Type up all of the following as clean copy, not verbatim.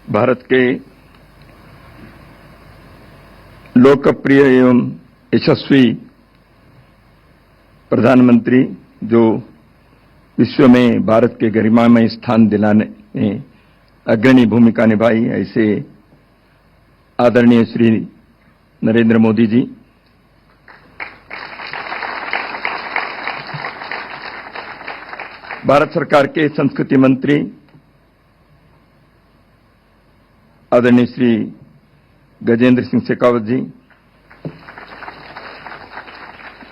भारत के लोकप्रिय एवं यशस्वी प्रधानमंत्री जो विश्व में भारत के गरिमामय स्थान दिलाने में अग्रणी भूमिका निभाई, ऐसे आदरणीय श्री नरेंद्र मोदी जी, भारत सरकार के संस्कृति मंत्री आदरणीय श्री गजेंद्र सिंह शेखावत जी,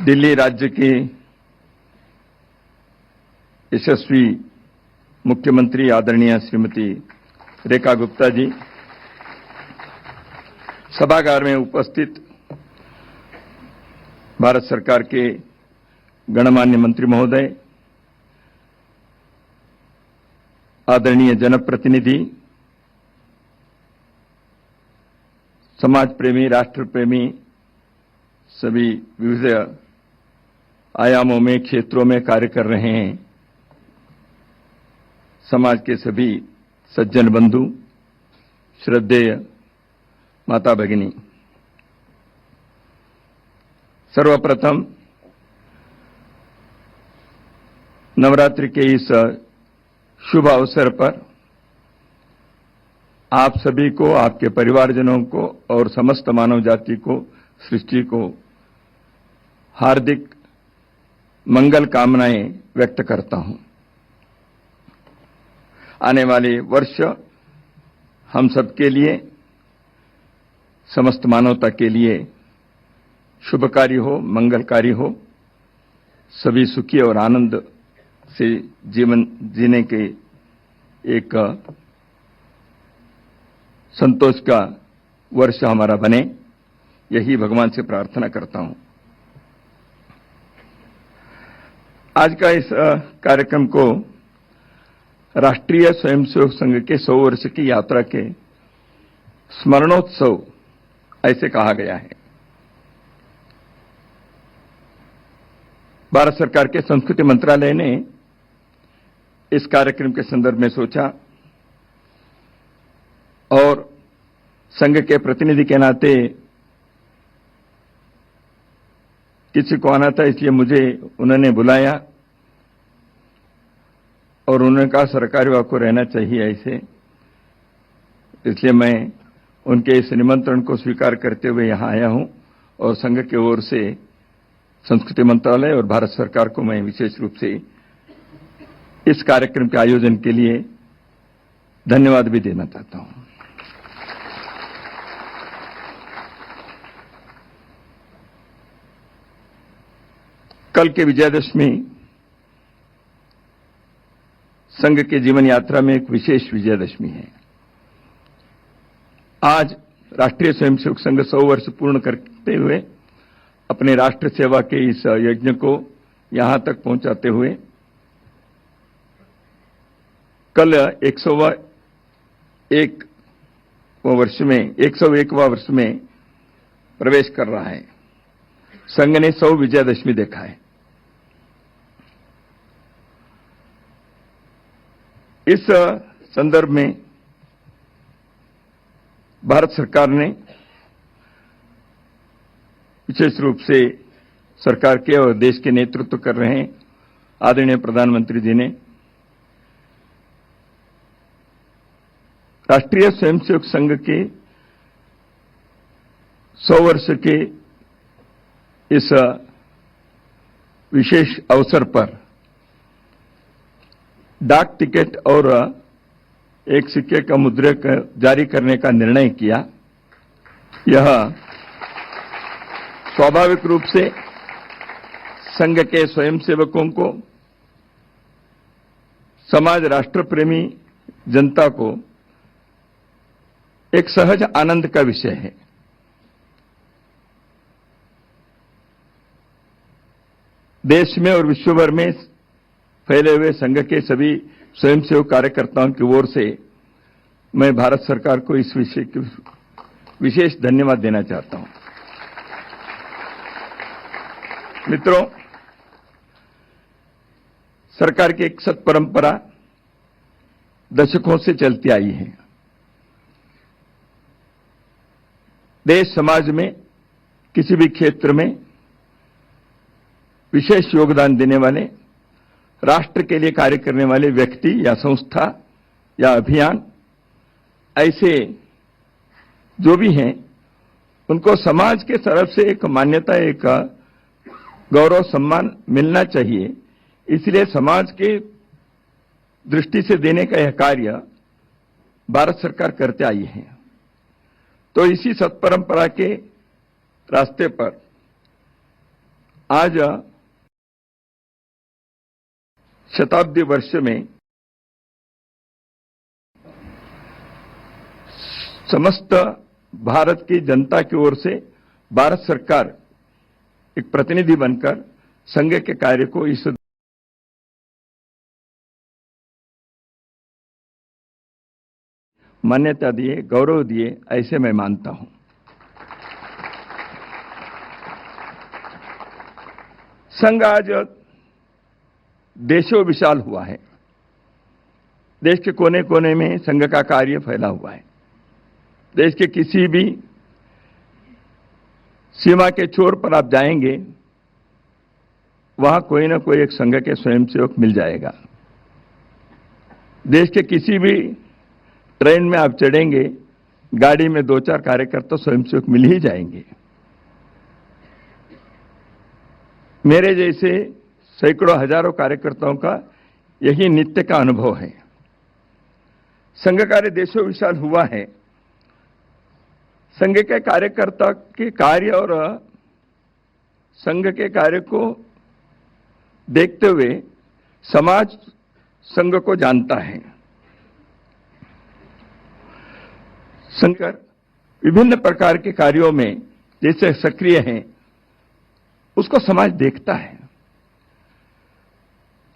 दिल्ली राज्य के यशस्वी मुख्यमंत्री आदरणीय श्रीमती रेखा गुप्ता जी, सभागार में उपस्थित भारत सरकार के गणमान्य मंत्री महोदय, आदरणीय जनप्रतिनिधि, समाज प्रेमी, राष्ट्र प्रेमी, सभी विविध आयामों में, क्षेत्रों में कार्य कर रहे हैं, समाज के सभी सज्जन बंधु, श्रद्धेय माता भगिनी, सर्वप्रथम नवरात्रि के इस शुभ अवसर पर आप सभी को, आपके परिवारजनों को और समस्त मानव जाति को, सृष्टि को हार्दिक मंगल कामनाएं व्यक्त करता हूं। आने वाले वर्ष हम सबके लिए, समस्त मानवता के लिए शुभकारी हो, मंगलकारी हो, सभी सुखी और आनंद से जीवन जीने के एक संतोष का वर्ष हमारा बने, यही भगवान से प्रार्थना करता हूं। आज का इस कार्यक्रम को राष्ट्रीय स्वयंसेवक संघ के 100 वर्ष की यात्रा के स्मरणोत्सव ऐसे कहा गया है। भारत सरकार के संस्कृति मंत्रालय ने इस कार्यक्रम के संदर्भ में सोचा और संघ के प्रतिनिधि के नाते किसी को आना था, इसलिए मुझे उन्होंने बुलाया और उन्होंने कहा सरकारी विभाग को रहना चाहिए ऐसे, इसलिए मैं उनके इस निमंत्रण को स्वीकार करते हुए यहां आया हूं और संघ की ओर से संस्कृति मंत्रालय और भारत सरकार को मैं विशेष रूप से इस कार्यक्रम के आयोजन के लिए धन्यवाद भी देना चाहता हूं। कल के विजयादशमी संघ के जीवन यात्रा में एक विशेष विजयादशमी है। आज राष्ट्रीय स्वयंसेवक संघ 100 वर्ष पूर्ण करते हुए अपने राष्ट्र सेवा के इस यज्ञ को यहां तक पहुंचाते हुए कल 101वां वर्ष में प्रवेश कर रहा है। संघ ने 100 विजयादशमी देखा है। इस संदर्भ में भारत सरकार ने विशेष रूप से सरकार के और देश के नेतृत्व कर रहे हैं आदरणीय प्रधानमंत्री जी ने राष्ट्रीय स्वयंसेवक संघ के 100 वर्ष के इस विशेष अवसर पर डाक टिकट और एक सिक्के का मुद्रक जारी करने का निर्णय किया। यह स्वाभाविक रूप से संघ के स्वयंसेवकों को, समाज, राष्ट्र प्रेमी जनता को एक सहज आनंद का विषय है। देश में और विश्व भर में फैले हुए संघ के सभी स्वयंसेवक कार्यकर्ताओं की ओर से मैं भारत सरकार को इस विषय की विशेष धन्यवाद देना चाहता हूं। मित्रों, सरकार की एक सत परंपरा दशकों से चलती आई है। देश समाज में किसी भी क्षेत्र में विशेष योगदान देने वाले, राष्ट्र के लिए कार्य करने वाले व्यक्ति या संस्था या अभियान, ऐसे जो भी हैं, उनको समाज के तरफ से एक मान्यता, एक गौरव सम्मान मिलना चाहिए। इसलिए समाज के दृष्टि से देने का यह कार्य भारत सरकार करते आई है। तो इसी सत्परंपरा के रास्ते पर आज शताब्दी वर्ष में समस्त भारत की जनता की ओर से भारत सरकार एक प्रतिनिधि बनकर संघ के कार्य को इस मान्यता दिए, गौरव दिए, ऐसे मैं मानता हूं। संघ आज देशों विशाल हुआ है। देश के कोने कोने में संघ का कार्य फैला हुआ है। देश के किसी भी सीमा के छोर पर आप जाएंगे, वहां कोई ना कोई एक संघ के स्वयंसेवक मिल जाएगा। देश के किसी भी ट्रेन में आप चढ़ेंगे, गाड़ी में 2-4 कार्यकर्ता स्वयंसेवक मिल ही जाएंगे। मेरे जैसे सैकड़ों हजारों कार्यकर्ताओं का यही नित्य का अनुभव है। संघ कार्य देशों विशाल हुआ है। संघ के कार्यकर्ता के कार्य और संघ के कार्य को देखते हुए समाज संघ को जानता है। संघ विभिन्न प्रकार के कार्यों में जैसे सक्रिय हैं, उसको समाज देखता है।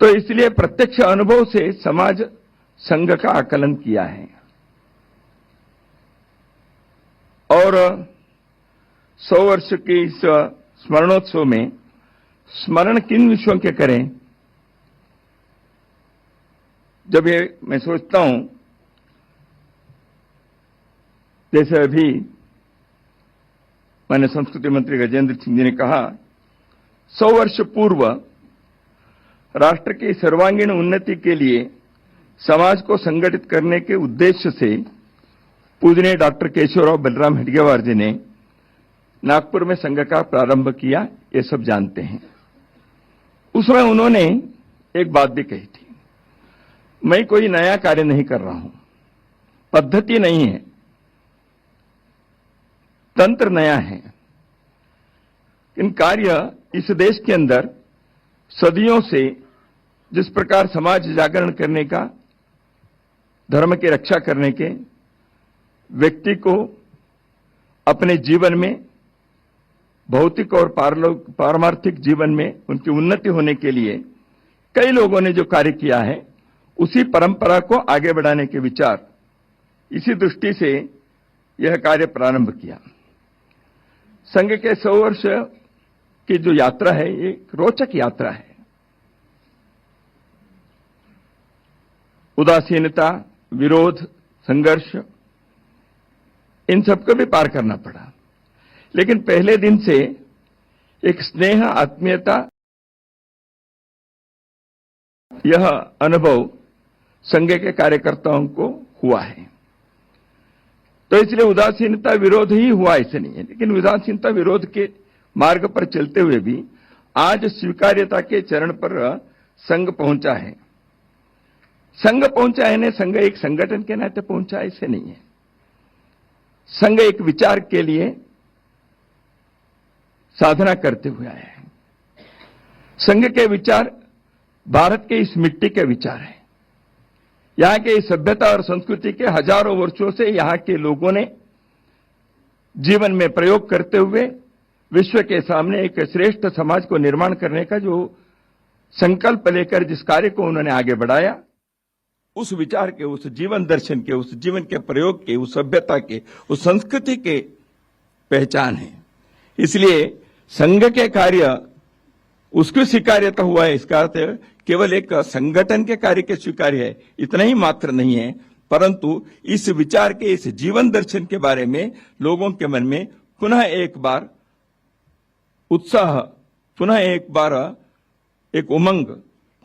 तो इसलिए प्रत्यक्ष अनुभव से समाज संघ का आकलन किया है। और 100 वर्ष के इस स्मरणोत्सव में स्मरण किन विषयों के करें, जब ये मैं सोचता हूं, जैसे अभी माननीय संस्कृति मंत्री गजेंद्र सिंह जी ने कहा, 100 वर्ष पूर्व राष्ट्र की सर्वांगीण उन्नति के लिए समाज को संगठित करने के उद्देश्य से पूजनीय डॉक्टर केशवराव बलराम हेडगेवार जी ने नागपुर में संघ का प्रारंभ किया, ये सब जानते हैं। उसमें उन्होंने एक बात भी कही थी, मैं कोई नया कार्य नहीं कर रहा हूं, पद्धति नहीं है, तंत्र नया है। इन कार्य इस देश के अंदर सदियों से जिस प्रकार समाज जागरण करने का, धर्म की रक्षा करने के, व्यक्ति को अपने जीवन में भौतिक और पारमार्थिक जीवन में उनकी उन्नति होने के लिए कई लोगों ने जो कार्य किया है, उसी परंपरा को आगे बढ़ाने के विचार, इसी दृष्टि से यह कार्य प्रारंभ किया। संघ के 100 वर्ष की जो यात्रा है, ये एक रोचक यात्रा है। उदासीनता, विरोध, संघर्ष, इन सबको भी पार करना पड़ा। लेकिन पहले दिन से एक स्नेह, आत्मीयता, यह अनुभव संघ के कार्यकर्ताओं को हुआ है। तो इसलिए उदासीनता, विरोध ही हुआ ऐसे नहीं है, लेकिन उदासीनता विरोध के मार्ग पर चलते हुए भी आज स्वीकार्यता के चरण पर संघ पहुंचा है। संघ पहुंचा है ने संघ एक संगठन के नाते पहुंचा ऐसे नहीं है। संघ एक विचार के लिए साधना करते हुए आया है। संघ के विचार भारत के इस मिट्टी के विचार है। यहां के इस सभ्यता और संस्कृति के हजारों वर्षों से यहां के लोगों ने जीवन में प्रयोग करते हुए विश्व के सामने एक श्रेष्ठ समाज को निर्माण करने का जो संकल्प लेकर जिस कार्य को उन्होंने आगे बढ़ाया, उस विचार के, उस जीवन दर्शन के, उस जीवन के प्रयोग के, उस सभ्यता के, उस संस्कृति के पहचान है। इसलिए संघ के कार्य उसकी स्वीकार्यता हुआ है। इसका अर्थ केवल एक संगठन के कार्य के स्वीकार्य है, इतना ही मात्र नहीं है, परंतु इस विचार के, इस जीवन दर्शन के बारे में लोगों के मन में पुनः एक बार उत्साह, पुनः एक बार एक उमंग,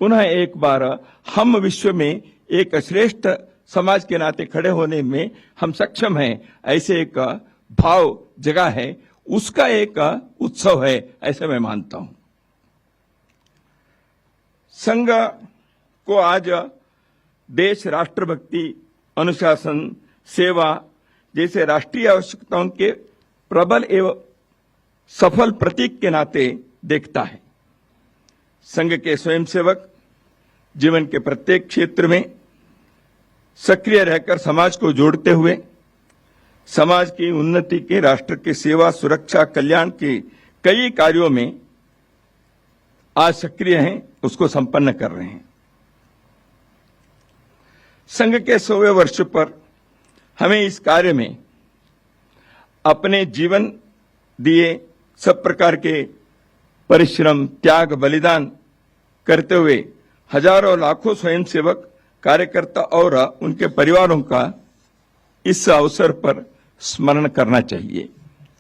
पुनः एक बार हम विश्व में एक श्रेष्ठ समाज के नाते खड़े होने में हम सक्षम हैं, ऐसे एक भाव जगा है, उसका एक उत्सव है, ऐसे मैं मानता हूं। संघ को आज देश, राष्ट्रभक्ति, अनुशासन, सेवा जैसे राष्ट्रीय आवश्यकताओं के प्रबल एवं सफल प्रतीक के नाते देखता है। संघ के स्वयंसेवक जीवन के प्रत्येक क्षेत्र में सक्रिय रहकर समाज को जोड़ते हुए समाज की उन्नति के, राष्ट्र की सेवा, सुरक्षा, कल्याण के कई कार्यों में आज सक्रिय हैं, उसको संपन्न कर रहे हैं। संघ के 100वें वर्ष पर हमें इस कार्य में अपने जीवन दिए सब प्रकार के परिश्रम, त्याग, बलिदान करते हुए हजारों लाखों स्वयंसेवक, कार्यकर्ता और उनके परिवारों का इस अवसर पर स्मरण करना चाहिए।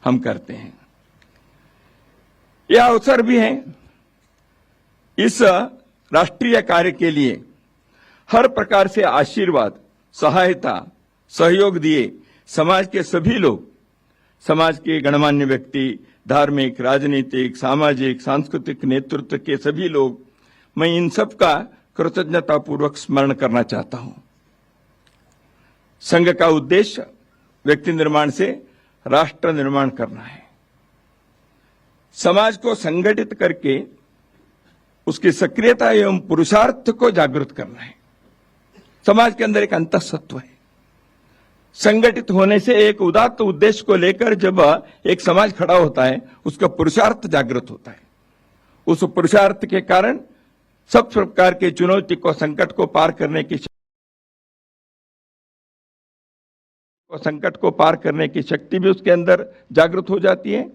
हम करते हैं। यह अवसर भी है इस राष्ट्रीय कार्य के लिए हर प्रकार से आशीर्वाद, सहायता, सहयोग दिए समाज के सभी लोग, समाज के गणमान्य व्यक्ति, धार्मिक, राजनीतिक, सामाजिक, सांस्कृतिक नेतृत्व के सभी लोग, मैं इन सब का कृतज्ञतापूर्वक स्मरण करना चाहता हूं। संघ का उद्देश्य व्यक्ति निर्माण से राष्ट्र निर्माण करना है। समाज को संगठित करके उसकी सक्रियता एवं पुरुषार्थ को जागृत करना है। समाज के अंदर एक अंतःसत्व है। संगठित होने से एक उदात्त उद्देश्य को लेकर जब एक समाज खड़ा होता है, उसका पुरुषार्थ जागृत होता है। उस पुरुषार्थ के कारण सब प्रकार के चुनौती को, संकट को पार करने की शक्ति भी उसके अंदर जागृत हो जाती है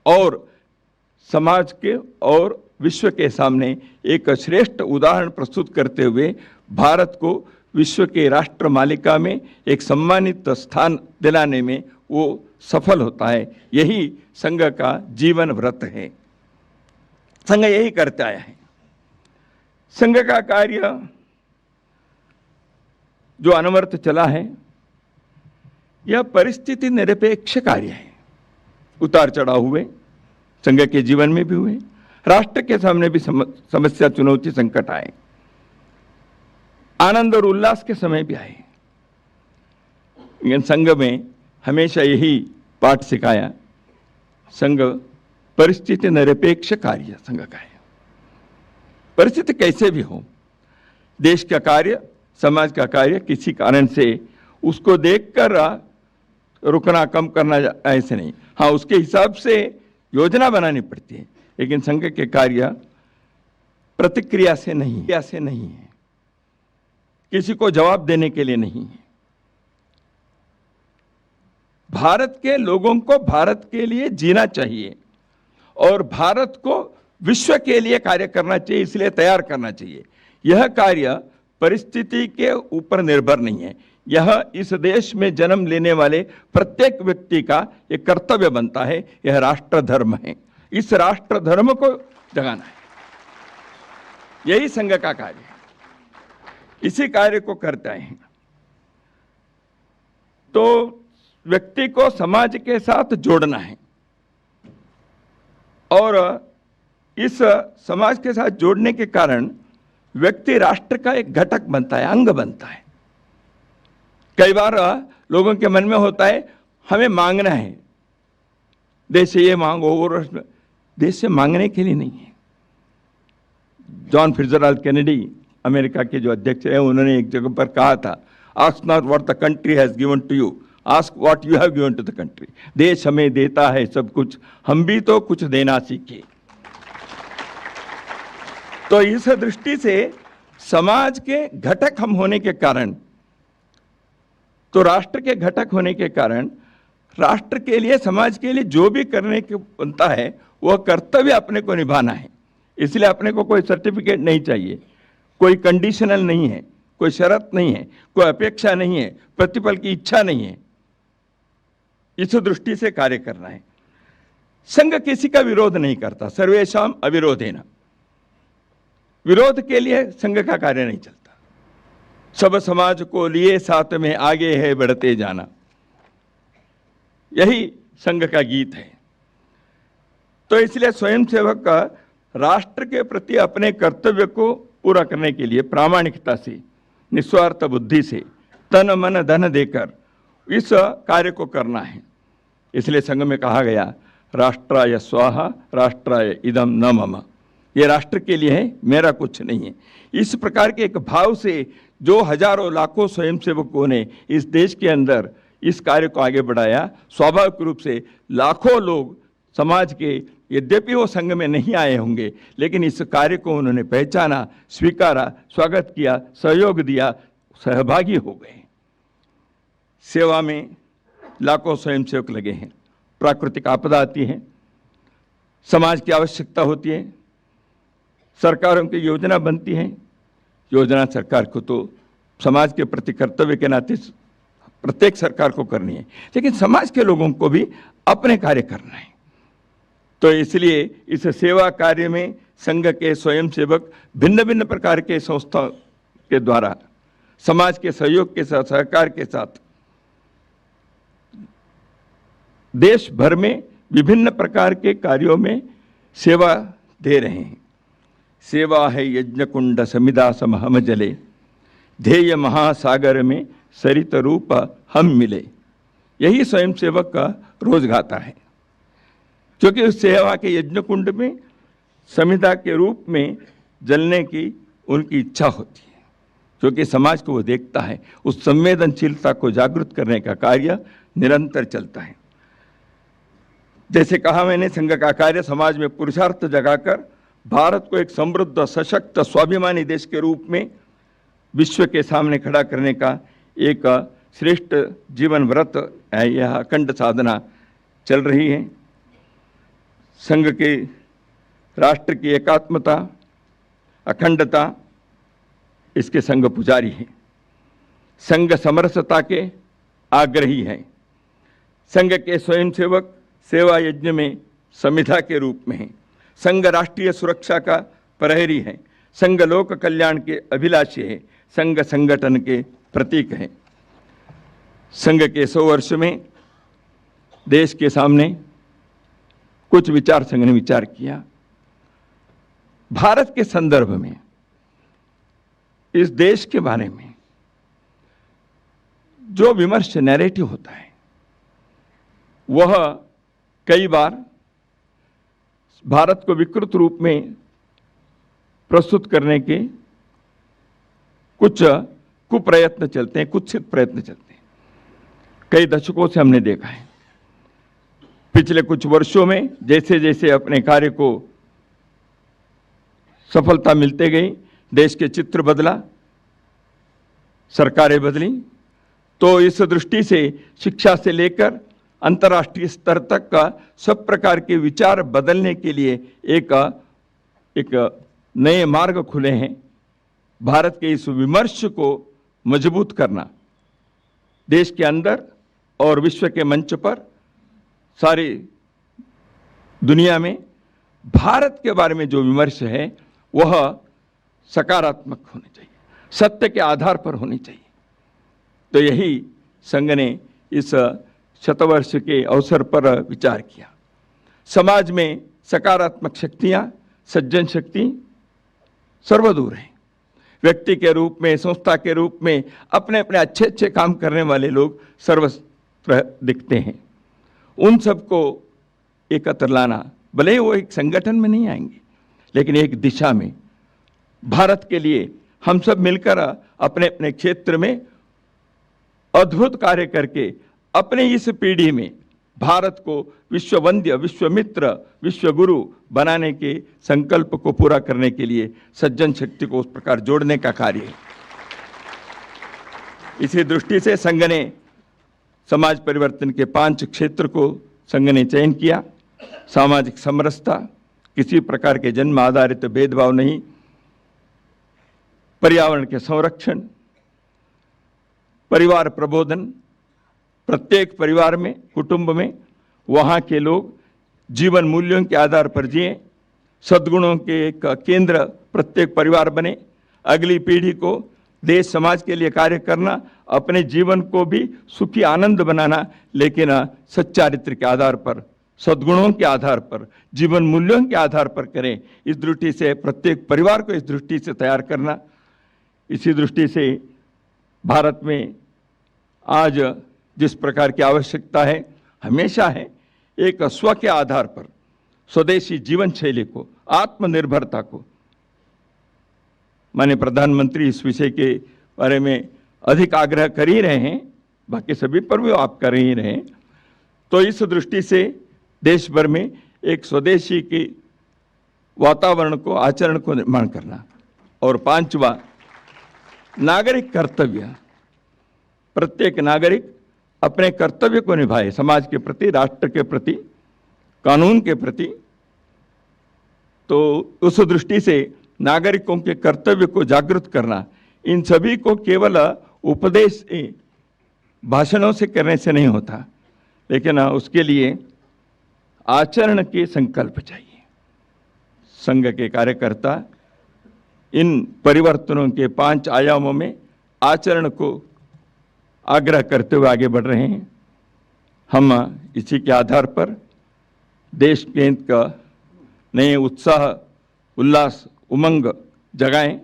और समाज के और विश्व के सामने एक श्रेष्ठ उदाहरण प्रस्तुत करते हुए भारत को विश्व के राष्ट्र मालिका में एक सम्मानित स्थान दिलाने में वो सफल होता है। यही संघ का जीवन व्रत है। संघ यही करते आया है। संघ का कार्य जो अनवरत चला है, यह परिस्थिति निरपेक्ष कार्य है। उतार चढ़ाव हुए, संघ के जीवन में भी हुए, राष्ट्र के सामने भी समस्या, चुनौती, संकट आए, आनंद और उल्लास के समय भी आए। लेकिन संघ में हमेशा यही पाठ सिखाया, संघ परिस्थिति निरपेक्ष कार्य संघ का है। परिस्थिति कैसे भी हो, देश का कार्य, समाज का कार्य किसी कारण से उसको देखकर रुकना, कम करना, ऐसे नहीं। हाँ, उसके हिसाब से योजना बनानी पड़ती है, लेकिन संघ के कार्य प्रतिक्रिया से नहीं है, किसी को जवाब देने के लिए नहीं है। भारत के लोगों को भारत के लिए जीना चाहिए और भारत को विश्व के लिए कार्य करना चाहिए, इसलिए तैयार करना चाहिए। यह कार्य परिस्थिति के ऊपर निर्भर नहीं है। यह इस देश में जन्म लेने वाले प्रत्येक व्यक्ति का एक कर्तव्य बनता है। यह राष्ट्र धर्म है। इस राष्ट्र धर्म को जगाना है, यही संघ का कार्य है। इसी कार्य को करते हैं तो व्यक्ति को समाज के साथ जोड़ना है और इस समाज के साथ जोड़ने के कारण व्यक्ति राष्ट्र का एक घटक बनता है, अंग बनता है। कई बार लोगों के मन में होता है हमें मांगना है, देश से ये मांगो, और देश से मांगने के लिए नहीं है। जॉन फिट्जरल्ड केनेडी, अमेरिका के जो अध्यक्ष हैं, उन्होंने एक जगह पर कहा था, ask not what the country has given to you, ask what you have given to the country. देश हमें देता है सब कुछ, हम भी तो कुछ देना सीखे। तो इस दृष्टि से समाज के घटक हम होने के कारण, तो राष्ट्र के घटक होने के कारण, राष्ट्र के लिए, समाज के लिए जो भी करने के बनता है वह कर्तव्य अपने को निभाना है। इसलिए अपने को कोई सर्टिफिकेट नहीं चाहिए, कोई कंडीशनल नहीं है, कोई शर्त नहीं है, कोई अपेक्षा नहीं है, प्रतिफल की इच्छा नहीं है। इस दृष्टि से कार्य करना है। संघ किसी का विरोध नहीं करता, सर्वेषाम अविरोधेन। विरोध के लिए संघ का कार्य नहीं चलता। सब समाज को लिए साथ में आगे है बढ़ते जाना, यही संघ का गीत है। तो इसलिए स्वयंसेवक का राष्ट्र के प्रति अपने कर्तव्य को पूरा करने के लिए प्रामाणिकता से, निस्वार्थ बुद्धि से, तन मन धन देकर इस कार्य को करना है। इसलिए संघ में कहा गया, राष्ट्राय स्वाहा राष्ट्राय इदम न मम। ये राष्ट्र के लिए है, मेरा कुछ नहीं है। इस प्रकार के एक भाव से जो हजारों लाखों स्वयंसेवकों ने इस देश के अंदर इस कार्य को आगे बढ़ाया, स्वाभाविक रूप से लाखों लोग समाज के, यद्यपि वो संघ में नहीं आए होंगे, लेकिन इस कार्य को उन्होंने पहचाना, स्वीकारा, स्वागत किया, सहयोग दिया, सहभागी हो गए। सेवा में लाखों स्वयंसेवक लगे हैं। प्राकृतिक आपदा आती है, समाज की आवश्यकता होती है, सरकारों की योजना बनती है। योजना सरकार को तो समाज के प्रति कर्तव्य के नाते प्रत्येक सरकार को करनी है, लेकिन समाज के लोगों को भी अपने कार्य करना है। तो इसलिए इस सेवा कार्य में संघ के स्वयंसेवक भिन्न भिन्न प्रकार के संस्था के द्वारा समाज के सहयोग के साथ, सहकार के साथ देश भर में विभिन्न प्रकार के कार्यों में सेवा दे रहे हैं। सेवा है यज्ञ कुंड समिधा समहम जले, ध्येय महासागर में सरित रूप हम मिले। यही स्वयंसेवक का रोज गाथा है, क्योंकि उस सेवा के यज्ञ कुंड में समिधा के रूप में जलने की उनकी इच्छा होती है, क्योंकि समाज को वो देखता है। उस संवेदनशीलता को जागृत करने का कार्य निरंतर चलता है। जैसे कहा मैंने, संघ का कार्य समाज में पुरुषार्थ जगाकर भारत को एक समृद्ध, सशक्त, स्वाभिमानी देश के रूप में विश्व के सामने खड़ा करने का एक श्रेष्ठ जीवन व्रत है। यह अखंड साधना चल रही है। संघ के राष्ट्र की एकात्मता, अखंडता, इसके संघ पुजारी हैं। संघ समरसता के आग्रही हैं। संघ के स्वयंसेवक सेवा यज्ञ में समिधा के रूप में हैं। संघ राष्ट्रीय सुरक्षा का प्रहरी है। संघ लोक कल्याण के अभिलाषी है। संघ संगठन के प्रतीक है। संघ के 100 वर्ष में देश के सामने कुछ विचार संघ ने विचार किया। भारत के संदर्भ में, इस देश के बारे में जो विमर्श नैरेटिव होता है, वह कई बार भारत को विकृत रूप में प्रस्तुत करने के कुछ कुप्रयत्न चलते हैं, कुत्सित प्रयत्न चलते हैं। कई दशकों से हमने देखा है। पिछले कुछ वर्षों में जैसे जैसे अपने कार्य को सफलता मिलते गई, देश के चित्र बदला, सरकारें बदली, तो इस दृष्टि से शिक्षा से लेकर अंतर्राष्ट्रीय स्तर तक का सब प्रकार के विचार बदलने के लिए एक नए मार्ग खुले हैं। भारत के इस विमर्श को मजबूत करना, देश के अंदर और विश्व के मंच पर, सारी दुनिया में भारत के बारे में जो विमर्श है वह सकारात्मक होनी चाहिए, सत्य के आधार पर होनी चाहिए। तो यही संघ ने इस शतवर्ष के अवसर पर विचार किया। समाज में सकारात्मक शक्तियां, सज्जन शक्ति सर्वदूर हैं। व्यक्ति के रूप में, संस्था के रूप में अपने अपने अच्छे अच्छे काम करने वाले लोग सर्वत्र दिखते हैं। उन सबको एकत्र लाना, भले ही वो एक संगठन में नहीं आएंगे, लेकिन एक दिशा में भारत के लिए हम सब मिलकर अपने अपने क्षेत्र में अद्भुत कार्य करके अपने इस पीढ़ी में भारत को विश्ववंद्य, विश्वमित्र, विश्वगुरु बनाने के संकल्प को पूरा करने के लिए सज्जन शक्ति को उस प्रकार जोड़ने का कार्य है। इसी दृष्टि से संघ ने समाज परिवर्तन के 5 क्षेत्र को संघ ने चयन किया। सामाजिक समरसता, किसी प्रकार के जन्म आधारित भेदभाव नहीं, पर्यावरण के संरक्षण, परिवार प्रबोधन, प्रत्येक परिवार में, कुटुंब में वहाँ के लोग जीवन मूल्यों के आधार पर जिए, सद्गुणों के एक केंद्र प्रत्येक परिवार बने, अगली पीढ़ी को देश समाज के लिए कार्य करना, अपने जीवन को भी सुखी आनंद बनाना, लेकिन सच्चारित्र के आधार पर, सद्गुणों के आधार पर, जीवन मूल्यों के आधार पर करें। इस दृष्टि से प्रत्येक परिवार को इस दृष्टि से तैयार करना, इसी दृष्टि से भारत में आज जिस प्रकार की आवश्यकता है, हमेशा है, एक स्व के आधार पर स्वदेशी जीवन शैली को, आत्मनिर्भरता को। माननीय प्रधानमंत्री इस विषय के बारे में अधिक आग्रह कर ही रहे हैं, बाकी सभी पर भी आप कर ही रहे हैं। तो इस दृष्टि से देश भर में एक स्वदेशी के वातावरण को, आचरण को निर्माण करना। और पांचवा, नागरिक कर्तव्य। प्रत्येक नागरिक अपने कर्तव्य को निभाए, समाज के प्रति, राष्ट्र के प्रति, कानून के प्रति। तो उस दृष्टि से नागरिकों के कर्तव्य को जागृत करना, इन सभी को केवल उपदेश भाषणों से करने से नहीं होता, लेकिन उसके लिए आचरण के संकल्प चाहिए। संघ के कार्यकर्ता इन परिवर्तनों के 5 आयामों में आचरण को आग्रह करते हुए आगे बढ़ रहे हैं। हम इसी के आधार पर देश के हित का नए उत्साह, उल्लास, उमंग जगाएं।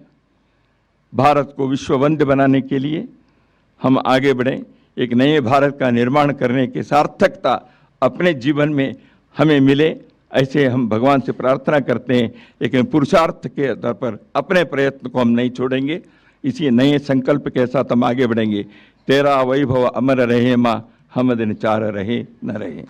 भारत को विश्व वंद्य बनाने के लिए हम आगे बढ़ें। एक नए भारत का निर्माण करने की सार्थकता अपने जीवन में हमें मिले, ऐसे हम भगवान से प्रार्थना करते हैं। लेकिन पुरुषार्थ के आधार पर अपने प्रयत्न को हम नहीं छोड़ेंगे। इसी नए संकल्प के साथ हम आगे बढ़ेंगे। तेरा वैभव अमर रहे माँ, हम दिन चार रहे न रहे।